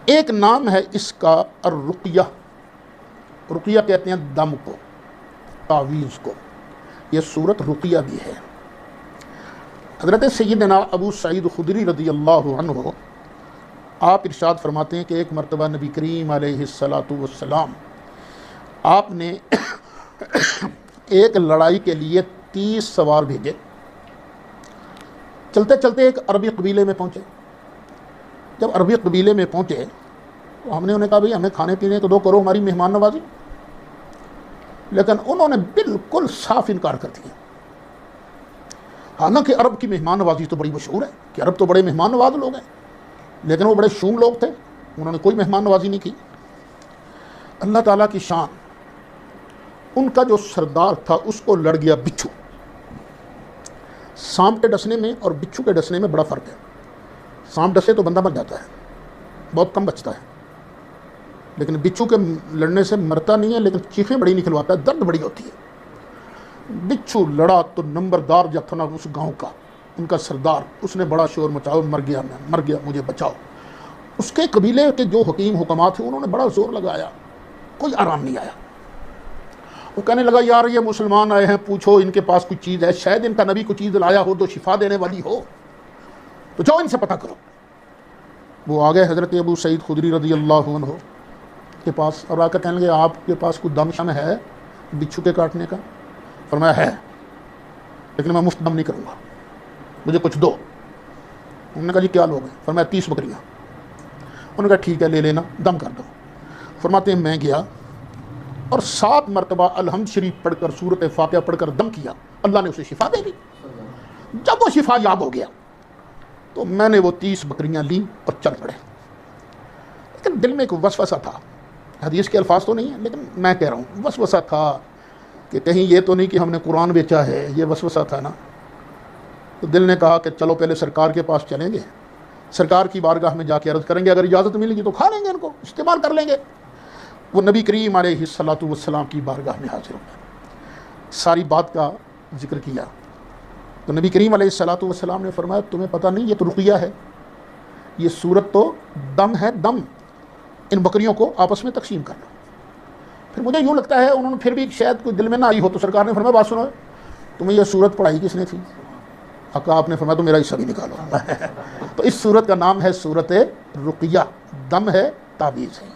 ایک نام ہے اس کا الرقیہ، رقیہ کہتے ہیں دم کو، تعویذ کو، یہ صورت رقیہ بھی ہے۔ حضرت سیدنا ابو سعید خدری رضی اللہ عنہ آپ ارشاد فرماتے ہیں کہ ایک مرتبہ نبی کریم علیہ الصلاۃ والسلام آپ نے ایک لڑائی کے لیے 30 سوار بھیجے۔ چلتے چلتے ایک عربی قبیلے میں پہنچے۔ جب عربی قبیلے میں پہنچے تو ہم نے انہیں کہا بھئی ہمیں کھانے پینے کو دو، کرو ہماری مہمان نوازی، لیکن انہوں نے بالکل صاف انکار کر دیا۔ حالانکہ عرب کی مہمان نوازی تو بڑی مشہور ہے کہ عرب تو بڑے مہمان نواز لوگ ہیں، لیکن وہ بڑے شوم لوگ تھے، انہوں نے کوئی مہمان نوازی نہیں کی۔ اللہ تعالیٰ کی شان، ان کا جو سردار تھا اس کو لڑ گیا بچھو۔ سانپ کے ڈسنے میں اور بچھو کے ڈسنے میں بڑا فرق ہے۔ سانپ ڈسے تو بندہ مر جاتا ہے، بہت کم بچتا ہے، لیکن بچھو کے لڑنے سے مرتا نہیں ہے، لیکن چیخیں بڑی نکلواتا ہے، درد بڑی ہوتی ہے۔ بچھو لڑا تو نمبردار جو تھا نا اس گاؤں کا، ان کا سردار، اس نے بڑا شور مچاؤ، مر گیا میں، مر گیا، مجھے بچاؤ۔ اس کے قبیلے کے جو حکیم حکمات تھے انہوں نے بڑا زور لگایا، کوئی آرام نہیں آیا۔ وہ کہنے لگا یار یہ مسلمان آئے ہیں، پوچھو ان کے پاس کچھ چیز ہے، شاید ان کا نبی کوئی چیز لایا ہو جو شفا دینے والی ہو، تو جاؤ ان سے پتہ کرو۔ وہ آ گئے حضرت ابو سعید خدری رضی اللہ عنہ کے پاس اور آ کر کہنے لگے آپ کے پاس کوئی دم شم ہے بچھو کے کاٹنے کا؟ فرمایا ہے، لیکن میں مفت دم نہیں کروں گا، مجھے کچھ دو۔ انہوں نے کہا جی کیا لوگ ہیں؟ فرمایا 30 بکریاں۔ انہوں نے کہا ٹھیک ہے لے لینا، دم کر دو۔ فرماتے ہیں میں گیا اور 7 مرتبہ الحمد شریف پڑھ کر سورۃ فاتحہ پڑھ کر دم کیا، اللہ نے اسے شفا دے دی۔ جب وہ شفا یاب ہو گیا تو میں نے وہ 30 بکریاں لیں اور چل پڑے، لیکن دل میں ایک وسوسہ تھا، حدیث کے الفاظ تو نہیں ہیں لیکن میں کہہ رہا ہوں وسوسہ تھا کہ کہیں یہ تو نہیں کہ ہم نے قرآن بیچا ہے، یہ وسوسہ تھا نا۔ تو دل نے کہا کہ چلو پہلے سرکار کے پاس چلیں گے، سرکار کی بارگاہ میں جا کے عرض کریں گے، اگر اجازت ملے گی تو کھا لیں گے، ان کو استعمال کر لیں گے۔ وہ نبی کریم علیہ الصلاۃ والسلام کی بارگاہ میں حاضر ہو گئے، ساری بات کا ذکر کیا تو نبی کریم علیہ الصلاۃ والسلام نے فرمایا تمہیں پتہ نہیں یہ تو رقیہ ہے، یہ صورت تو دم ہے، دم، ان بکریوں کو آپس میں تقسیم کر لو۔ پھر مجھے یوں لگتا ہے انہوں نے پھر بھی شاید کوئی دل میں نہ آئی ہو تو سرکار نے فرمایا بات سنو، تمہیں یہ صورت پڑھائی کس نے تھی؟ آپ نے فرمایا تو میرا حصہ بھی نکالو۔ تو اس صورت کا نام ہے صورت رقیہ، دم ہے، تعویذ ہے۔